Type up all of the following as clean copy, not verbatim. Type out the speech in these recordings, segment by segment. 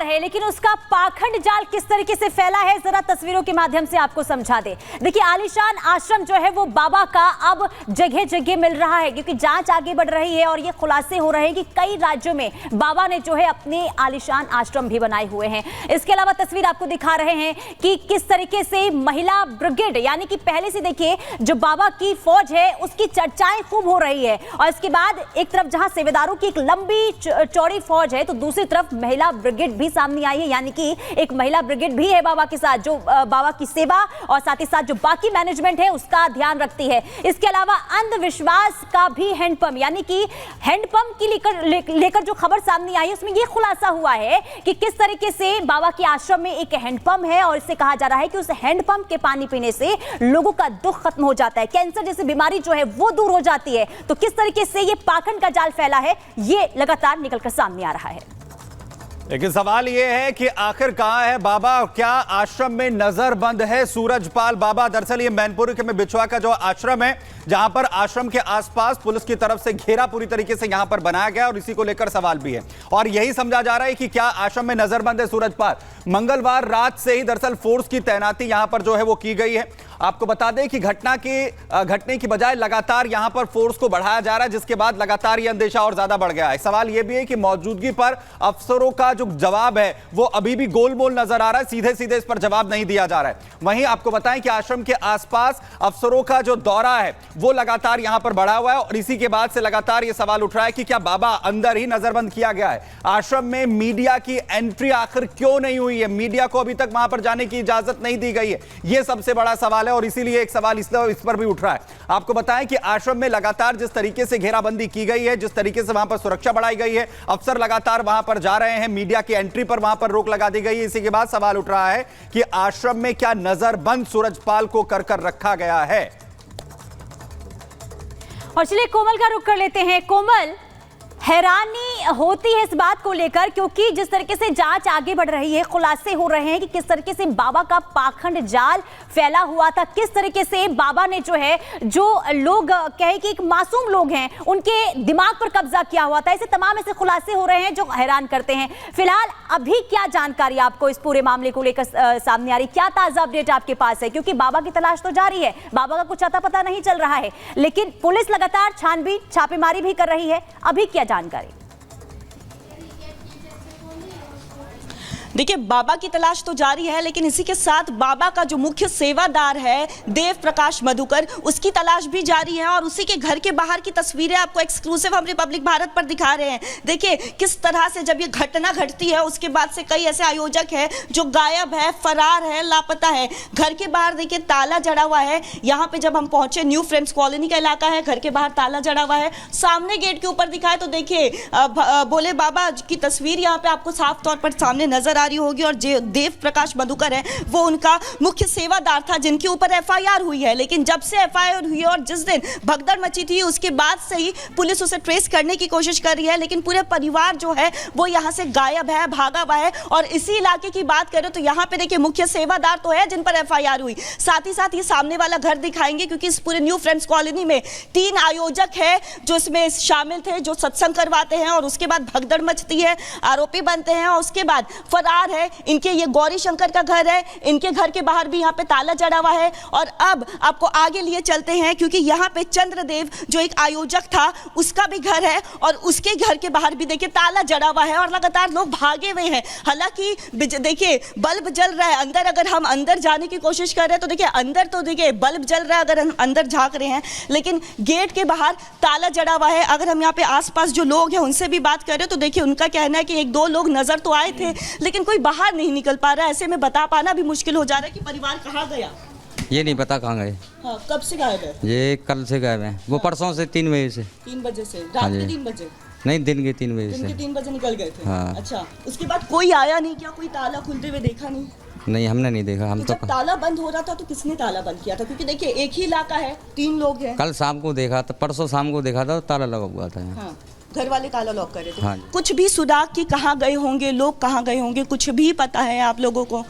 है, लेकिन उसका पाखंड जाल किस तरीके से फैला है जरा तस्वीरों के माध्यम से आपको समझा दे। देखिए, आलीशान आश्रम जो है वो बाबा का अब जगह जगह मिल रहा है, क्योंकि जांच आगे बढ़ रही है और ये खुलासे हो रहे हैं कि कई राज्यों में बाबा ने जो है अपने आलीशान आश्रम भी बनाए हुए हैं। इसके अलावा तस्वीर आपको दिखा रहे हैं कि किस तरीके से महिला ब्रिगेड, यानी कि पहले से देखिए जो बाबा की फौज है उसकी चर्चाएं खूब हो रही है, और इसके बाद एक तरफ जहां सेवेदारों की एक लंबी चौड़ी फौज है तो दूसरी तरफ महिला ब्रिगेड भी सामने आई है, यानी कि एक महिला ब्रिगेड भी है बाबा के साथ, जो बाबा की सेवा और साथ ही साथ जो बाकी मैनेजमेंट है उसका ध्यान रखती है। इसके अलावा अंधविश्वास का भी हैंडपंप, यानी कि हैंडपंप की लेकर जो खबर सामने आई है उसमें यह खुलासा हुआ है कि किस तरीके से बाबा के आश्रम में एक हैंडपंप है और इससे कहा जा रहा है कि उस हैंडपंप के पानी पीने से लोगों का दुख खत्म हो जाता है, कैंसर जैसी बीमारी जो है वो दूर हो जाती है। तो किस तरीके से ये पाखंड का जाल फैला है ये लगातार निकलकर सामने आ रहा है। लेकिन सवाल यह है कि आखिर कहां है बाबा, क्या आश्रम में नजरबंद है सूरजपाल बाबा? दरअसल ये मैनपुरी में बिछुआ का जो आश्रम है, जहां पर आश्रम के आसपास पुलिस की तरफ से घेरा पूरी तरीके से यहां पर बनाया गया और इसी को लेकर सवाल भी है, और यही समझा जा रहा है कि क्या आश्रम में नजरबंद है सूरजपाल। मंगलवार रात से ही दरअसल फोर्स की तैनाती यहां पर जो है वो की गई है। आपको बता दें कि घटने की बजाय लगातार यहां पर फोर्स को बढ़ाया जा रहा है, जिसके बाद लगातार यह अंदेशा और ज्यादा बढ़ गया है। सवाल यह भी है कि मौजूदगी पर अफसरों का जो जवाब है वो अभी भी गोलमोल नजर आ रहा है, सीधे सीधे इस पर जवाब नहीं दिया जा रहा है। वहीं आपको बताएं कि आश्रम के आसपास अफसरों का जो दौरा है वो लगातार यहां पर बढ़ा हुआ है, और इसी के बाद से लगातार यह सवाल उठ रहा है कि क्या बाबा अंदर ही नजरबंद किया गया है। आश्रम में मीडिया की एंट्री आखिर क्यों नहीं हुई है, मीडिया को अभी तक वहां पर जाने की इजाजत नहीं दी गई है, यह सबसे बड़ा सवाल है, और इसीलिए एक सवाल इस पर भी उठ रहा है। आपको बताएं कि आश्रम में लगातार जिस तरीके से घेराबंदी की गई है, जिस तरीके से वहां पर सुरक्षा बढ़ाई गई है, अफसर लगातार वहां पर जा रहे हैं, मीडिया की एंट्री पर वहां पर रोक लगा दी गई है। इसी के बाद सवाल उठ रहा है कि आश्रम में क्या नजरबंद सूरजपाल को कर रखा गया है। और चलिए कोमल का रुख कर लेते हैं। कोमल, हैरानी होती है इस बात को लेकर, क्योंकि जिस तरीके से जांच आगे बढ़ रही है, खुलासे हो रहे हैं कि किस तरीके से बाबा का पाखंड जाल फैला हुआ था, किस तरीके से बाबा ने जो है, जो लोग कहे कि एक मासूम लोग हैं, उनके दिमाग पर कब्जा किया हुआ था। ऐसे तमाम ऐसे खुलासे हो रहे हैं जो हैरान करते हैं। फिलहाल अभी क्या जानकारी आपको इस पूरे मामले को लेकर सामने आ रही, क्या ताजा अपडेट आपके पास है? क्योंकि बाबा की तलाश तो जारी है, बाबा का कुछ अता पता नहीं चल रहा है, लेकिन पुलिस लगातार छानबीन छापेमारी भी कर रही है। अभी क्या जानकारी? देखिए, बाबा की तलाश तो जारी है, लेकिन इसी के साथ बाबा का जो मुख्य सेवादार है देव प्रकाश मधुकर, उसकी तलाश भी जारी है, और उसी के घर के बाहर की तस्वीरें आपको एक्सक्लूसिव हम रिपब्लिक भारत पर दिखा रहे हैं। देखिए किस तरह से जब ये घटना घटती है उसके बाद से कई ऐसे आयोजक हैं जो गायब है, फरार है, लापता है। घर के बाहर देखिए ताला जड़ा हुआ है। यहाँ पे जब हम पहुंचे, न्यू फ्रेंड्स कॉलोनी का इलाका है, घर के बाहर ताला जड़ा हुआ है। सामने गेट के ऊपर दिखाए तो देखिए भोले बाबा की तस्वीर यहाँ पे आपको साफ तौर पर सामने नजर रही होगी, और जो देव प्रकाश मधुकर है वो उनका मुख्य सेवादार था, जिनके ऊपर एफआईआर हुई है। लेकिन जब से एफआईआर हुई और जिस दिन भगदड़ मची थी उसके बाद से ही पुलिस उसे ट्रेस करने की कोशिश कर रही है, लेकिन पूरे परिवार जो है वो यहां से गायब है, भागा हुआ है। और इसी इलाके की बात करें तो यहाँ पे देखिए मुख्य सेवादार तो है जिन पर एफआईआर हुई, साथ ही साथ ये सामने वाला घर दिखाएंगे, क्योंकि इस पूरे न्यू फ्रेंड्स कॉलोनी में 3 आयोजक है जो इसमें शामिल थे, जो सत्संग करवाते हैं और उसके बाद भगदड़ मचती है, आरोपी बनते हैं और उसके बाद फरार है। इनके ये गौरी शंकर का घर है, इनके घर के बाहर भी यहाँ पे ताला जड़ा हुआ है। और अब आपको आगे लिए चलते हैं, क्योंकि यहाँ पे चंद्रदेव जो एक आयोजक था उसका भी घर है, और उसके घर के बाहर भी देखिए ताला जड़ा हुआ है, और लगातार लोग भागे हुए हैं। हालांकि देखिए बल्ब जल रहा है अंदर, अगर हम अंदर जाने की कोशिश कर रहे हैं तो देखिए अंदर तो देखिए बल्ब जल रहा है अगर हम अंदर झांक रहे हैं, लेकिन गेट के बाहर ताला जड़ा हुआ है। अगर हम यहाँ पे आसपास जो लोग हैं उनसे भी बात कर रहे हैं तो देखिए उनका कहना है कि 1-2 लोग नजर तो आए थे, लेकिन कोई बाहर नहीं निकल पा रहा है। ऐसे में बता पाना भी मुश्किल हो जा रहा है कि परिवार कहाँ गया। ये नहीं पता कहाँ गए। हाँ, कब से गायब है? ये कल से गायब है, वो परसों से 3 बजे से। 3 बजे से? रात के 3 बजे? नहीं, दिन के 3 बजे से। दिन के 3 बजे निकल गए थे। हाँ। अच्छा, उसके बाद कोई आया नहीं क्या? कोई ताला खुलते हुए देखा नहीं? नहीं, हमने नहीं देखा। हम तो जब ताला बंद हो रहा था तो किसने ताला बंद किया था? क्योंकि देखिए एक ही इलाका है, 3 लोग हैं। कल शाम को देखा था, परसों शाम को देखा था तो ताला लगा हुआ था। हाँ। घर वाले ताला लॉक कर रहे थे। हाँ जी। कुछ भी सुराग कि कहाँ गए होंगे, लोग कहाँ गए होंगे, कुछ भी पता है आप लोगों को?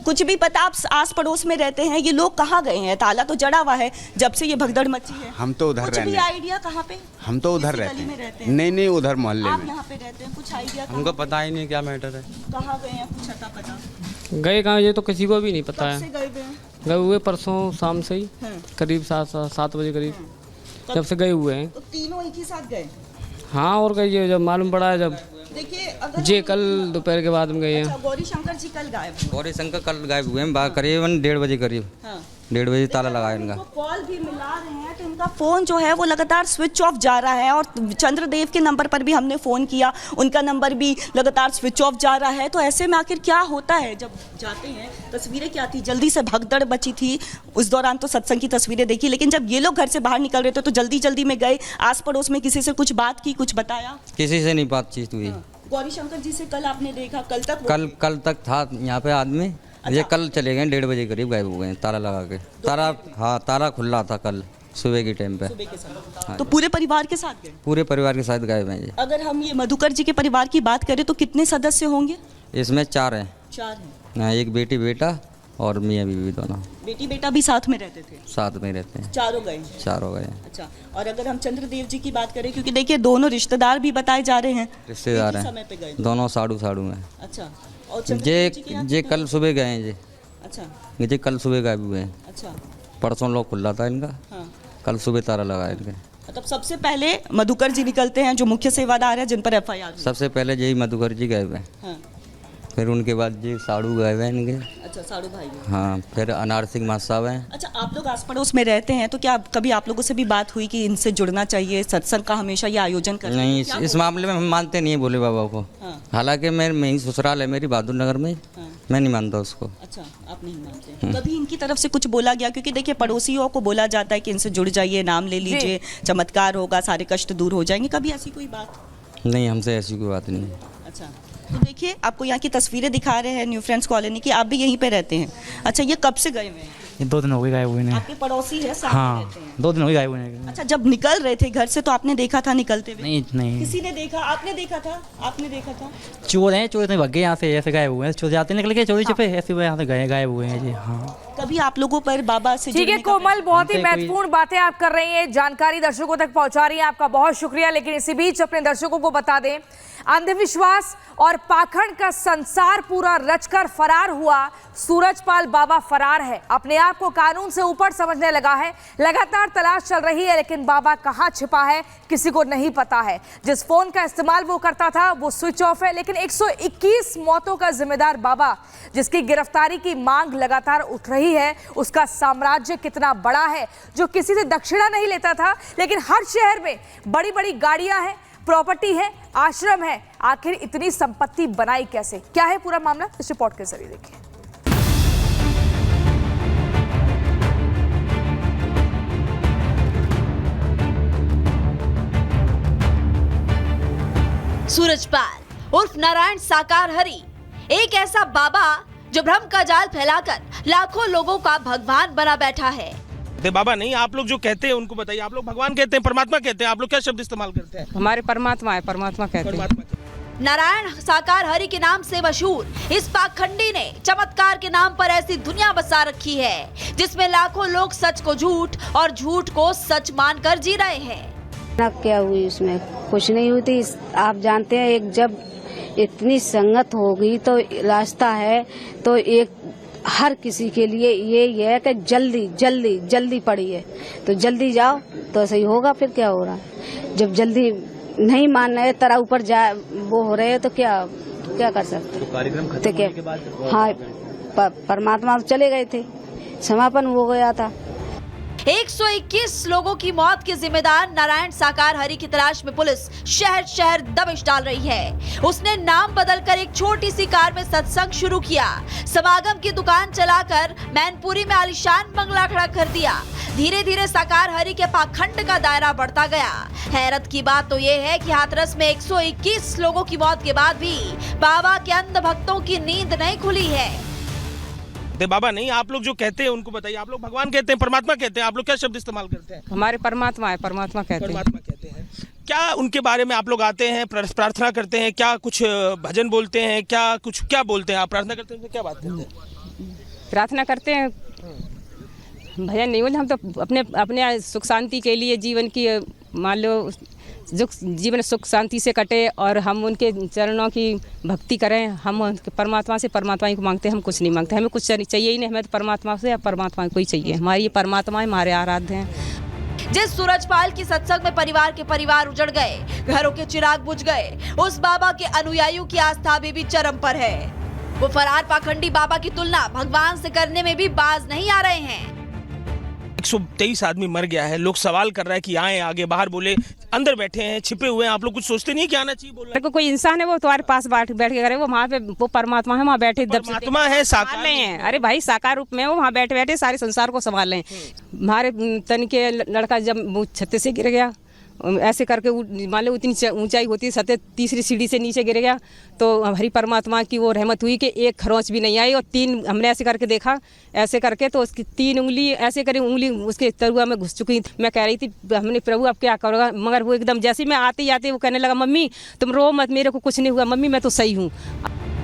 कुछ भी पता? आप आस पड़ोस में रहते हैं, ये लोग कहाँ गए हैं? ताला तो जड़ा हुआ है जब से ये भगदड़ मची है। हम तो उधर कुछ भी रहने, आइडिया कहाँ पे? हम तो उधर इसी रहते गली में हैं। रहते हैं। नहीं उधर मोहल्ले आप में। यहाँ पे रहते हैं, कुछ आइडिया? हमको पता ही नहीं क्या मैटर है। कहाँ गए हैं, कुछ अता पता? गए कहाँ ये तो किसी को भी नहीं पता कब से है। गए हुए हैं? गए हुए परसों शाम से ही हाँ। करीब 7 बजे करीब जब से गए हुए हैं। तो तीनों एक ही साथ गए? हाँ और गए ये जब मालूम पड़ा है जब देखिए अगर जे कल दोपहर के बाद में गए हैं। अच्छा, गौरी शंकर जी कल गायब हुए। गौरी शंकर कल गायब हुए हैं करीबन 1:30 बजे करीब। हाँ। 1:30 बजे ताला लगाया इनका। उनको कॉल भी मिला रहे हैं तो इनका फोन जो है वो लगातार स्विच ऑफ जा रहा है, और चंद्रदेव के नंबर पर भी हमने फ़ोन किया, उनका नंबर भी लगातार स्विच ऑफ जा रहा है। तो ऐसे में आखिर क्या होता है जब जाते हैं? तस्वीरें क्या थी? जल्दी से भगदड़ बची थी, उस दौरान तो सत्संग की तस्वीरें देखी, लेकिन जब ये लोग घर से बाहर निकल रहे थे तो जल्दी जल्दी में गए, आस पड़ोस में किसी से कुछ बात की, कुछ बताया? किसी से नहीं बातचीत हुई। गौरी शंकर जी से कल आपने देखा? कल तक वो- कल तक था यहाँ पे आदमी। ये कल चले गए 1:30 बजे करीब गायब हो गए ताला लगा के। ताला खुला था कल सुबह के टाइम पे। सुबह के समय। तो पूरे परिवार के साथ गए? पूरे परिवार के साथ गायब हैं ये। अगर हम ये मधुकर जी के परिवार की बात करें तो कितने सदस्य होंगे? इसमें 4 हैं। 4 हैं। एक बेटी बेटा और मियाँ बीवी दोनों बेटी बेटा भी साथ में रहते थे? साथ में रहते हैं। चारों गए? 4 हो गए। अच्छा, और अगर हम चंद्रदेव जी की बात करें, क्योंकि देखिए दोनों रिश्तेदार भी बताए जा रहे हैं, रिश्तेदार एक ही हैं समय पे गए? दोनों साड़ू में। अच्छा, और चंद्रदेव जी के यहाँ ये कल सुबह गए हैं। अच्छा ये कल सुबह गायब हुए हैं। अच्छा। परसों लोग खुला था इनका। हाँ, कल सुबह ताला लगाया इनके। मतलब सबसे पहले मधुकर जी निकलते हैं जो मुख्य सेवादार है, जिन पर FIR हुई। सबसे पहले यही मधुकर जी गए हुए हैं। हाँ। फिर उनके बाद ये साड़ू गए हुए हैं इनके। अच्छा, साड़ू भाई हैं। हाँ, फिर अनार सिंह मास साहब हैं। अच्छा, आप लोग आस पड़ोस में रहते हैं तो क्या कभी आप लोगों से भी बात हुई कि इनसे जुड़ना चाहिए, सत्संग का हमेशा ये आयोजन करते हैं? नहीं, क्या इस मामले में हम मानते नहीं है भोले बाबा को। हाँ। हालांकि मैं ही ससुराल है मेरी बहादुर नगर में। हाँ। मैं नहीं मानता उसको। अच्छा, आप नहीं मानते? कभी इनकी तरफ से कुछ बोला गया? क्योंकि देखिए पड़ोसियों को बोला जाता है कि इनसे जुड़ जाइए, नाम ले लीजिए, चमत्कार होगा, सारे कष्ट दूर हो जाएंगे। कभी ऐसी कोई बात? नहीं, हमसे ऐसी कोई बात नहीं है। अच्छा, तो देखिए आपको यहाँ की तस्वीरें दिखा रहे हैं न्यू फ्रेंड्स कॉलोनी की। आप भी यहीं पे रहते हैं? अच्छा, ये कब से गए हुए हैं? ये 2 दिन हो गए गायब हुए हैं। आपके पड़ोसी है, साथ में हाँ, रहते हैं? 2 दिन हो गए गायब हुए हैं। अच्छा, जब निकल रहे थे घर से तो आपने देखा था निकलते हुए? नहीं किसी ने देखा? आपने देखा था? आपने देखा था? चोर हैं, चोर तो भाग गए यहाँ से, ऐसे गायब हुए हैं। चोर जाते निकल के चोरी छुपे ऐसे हुए यहाँ से गए गायब हुए हैं जी। हाँ, कभी आप लोगों पर बाबा से ठीक है जुड़ने का कोमल, बहुत ही हमसे कोई- महत्वपूर्ण बातें आप कर रही हैं, जानकारी दर्शकों तक पहुंचा रही हैं, आपका बहुत शुक्रिया। लेकिन इसी बीच अपने दर्शकों को बता दें, अंधविश्वास और पाखंड का संसार पूरा रचकर फरार हुआ सूरजपाल बाबा फरार है, अपने आप को कानून से ऊपर समझने लगा है। लगातार तलाश चल रही है, लेकिन बाबा कहां छिपा है किसी को नहीं पता है। जिस फोन का इस्तेमाल वो करता था वो स्विच ऑफ है, लेकिन 121 मौतों का जिम्मेदार बाबा, जिसकी गिरफ्तारी की मांग लगातार उठ रही है, उसका साम्राज्य कितना बड़ा है, जो किसी से दक्षिणा नहीं लेता था, लेकिन हर शहर में बड़ी बड़ी गाड़ियां हैं, प्रॉपर्टी है, आश्रम है। आखिर इतनी संपत्ति बनाई कैसे? क्या है पूरा मामला, इस रिपोर्ट के जरिए देखिए। सूरजपाल उर्फ नारायण साकार हरि, एक ऐसा बाबा जो भ्रम का जाल फैलाकर लाखों लोगं का भगवान बना बैठा है। बाबा नहीं, आप लोग जो कहते हैं उनको बताइए। आप लोग भगवान कहते हैं, परमात्मा कहते हैं, आप लोग क्या शब्द इस्तेमाल करते हैं? हमारे परमात्मा है, परमात्मा कहते हैं। नारायण साकार हरि के नाम से मशहूर इस पाखंडी ने चमत्कार के नाम पर ऐसी दुनिया बसा रखी है जिसमें लाखों लोग सच को झूठ और झूठ को सच मानकर जी रहे हैं। क्या हुई उसमें? कुछ नहीं हुई थी। आप जानते हैं, एक जब इतनी संगत होगी तो रास्ता है तो एक हर किसी के लिए ये है कि जल्दी जल्दी जल्दी पड़ी है तो जल्दी जाओ तो सही होगा। फिर क्या हो रहा है, जब जल्दी नहीं मान रहे, तरह ऊपर जा वो हो रहे हैं तो क्या कर सकते? तो कार्यक्रम खत्म होने के बाद हाँ, परमात्मा तो चले गए थे, समापन हो गया था। 121 लोगों की मौत के जिम्मेदार नारायण साकार हरि की तलाश में पुलिस शहर शहर दबिश डाल रही है। उसने नाम बदलकर एक छोटी सी कार में सत्संग शुरू किया, समागम की दुकान चलाकर मैनपुरी में आलीशान बंगला खड़ा कर दिया। धीरे धीरे साकार हरि के पाखंड का दायरा बढ़ता गया। हैरत की बात तो ये है कि हाथरस में 121 लोगों की मौत के बाद भी बाबा के अंध भक्तों की नींद नहीं खुली है। बाबा नहीं, आप लोग जो कहते हैं उनको बताइए। आप लोग भगवान कहते हैं, परमात्मा कहते हैं, आप लोग क्या शब्द इस्तेमाल करते हैं? हमारे परमात्मा है, परमात्मा कहते हैं। परमात्मा कहते हैं। क्या उनके बारे में आप लोग आते हैं, प्रार्थना करते हैं, क्या कुछ भजन बोलते हैं, क्या बोलते हैं आप? प्रार्थना करते हैं, क्या बात करते हैं? प्रार्थना करते हैं, भजन नहीं बोलते हम तो अपने सुख शांति के लिए, जीवन की मान लो जीवन सुख शांति से कटे और हम उनके चरणों की भक्ति करें। हम परमात्मा से परमात्मा ही को मांगते हैं, हम कुछ नहीं मांगते, हमें कुछ चाहिए ही नहीं, हमें तो परमात्मा से या परमात्मा को ही चाहिए। हमारी ये परमात्मा हमारे आराध्य हैं। जिस सूरजपाल की सत्संग में परिवार के परिवार उजड़ गए, घरों के चिराग बुझ गए, उस बाबा के अनुयायियों की आस्था अभी भी चरम पर है। वो फरार पाखंडी बाबा की तुलना भगवान से करने में भी बाज नहीं आ रहे हैं। 123 आदमी मर गया है, लोग सवाल कर रहा है कि आए आगे बाहर बोले, अंदर बैठे हैं, छिपे हुए हैं, आप लोग कुछ सोचते नहीं कि आना चाहिए? बोल रहे कोई इंसान है वो तुम्हारे पास बैठ के करे, वो वहाँ पे वो परमात्मा है, वहाँ बैठे परमात्मा है, साकार हैं। अरे भाई साकार रूप में वो वहाँ बैठे सारे संसार को संभाल रहे हैं। हमारे तन के लड़का जब छत्ते से गिर गया, ऐसे करके मान लो उतनी ऊंचाई होती है, 37 सीढ़ी से नीचे गिर गया, तो हरी परमात्मा की वो रहमत हुई कि एक खरोंच भी नहीं आई। और 3 हमने ऐसे करके देखा, ऐसे करके तो उसकी 3 उंगली ऐसे करी, उंगली उसके तरुआ में घुस चुकी। मैं कह रही थी हमने प्रभु अब क्या करोगा, मगर वो एकदम जैसे मैं आते आते वो कहने लगा, मम्मी तुम रो मत, मेरे को कुछ नहीं हुआ मम्मी, मैं तो सही हूँ।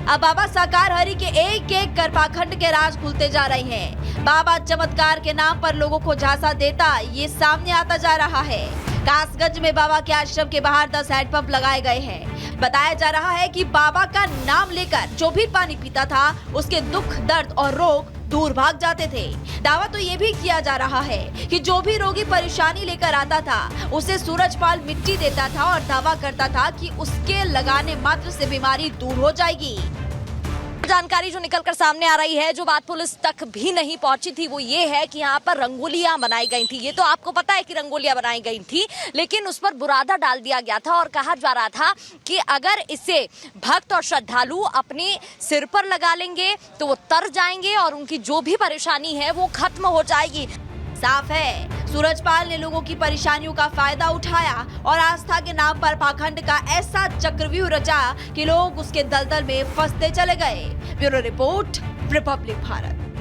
अब बाबा साकार हरि के एक एक कर पाखंड के राज खुलते जा रहे हैं। बाबा चमत्कार के नाम पर लोगों को झांसा देता ये सामने आता जा रहा है। कासगंज में बाबा के आश्रम के बाहर 10 हैंडपंप लगाए गए हैं। बताया जा रहा है कि बाबा का नाम लेकर जो भी पानी पीता था उसके दुख, दर्द और रोग दूर भाग जाते थे। दावा तो ये भी किया जा रहा है कि जो भी रोगी परेशानी लेकर आता था उसे सूरजपाल मिट्टी देता था और दावा करता था कि उसके लगाने मात्र से बीमारी दूर हो जाएगी। जानकारी जो निकलकर सामने आ रही है, जो बात पुलिस तक भी नहीं पहुंची थी, वो ये है कि यहाँ पर रंगोलियां बनाई गई थी। ये तो आपको पता है कि रंगोलियां बनाई गई थी, लेकिन उस पर बुरादा डाल दिया गया था और कहा जा रहा था कि अगर इसे भक्त और श्रद्धालु अपने सिर पर लगा लेंगे तो वो तर जाएंगे और उनकी जो भी परेशानी है वो खत्म हो जाएगी। साफ है सूरजपाल ने लोगों की परेशानियों का फायदा उठाया और आस्था के नाम पर पाखंड का ऐसा चक्रव्यूह रचा कि लोग उसके दलदल में फंसते चले गए। Bureau report, Republic Bharat.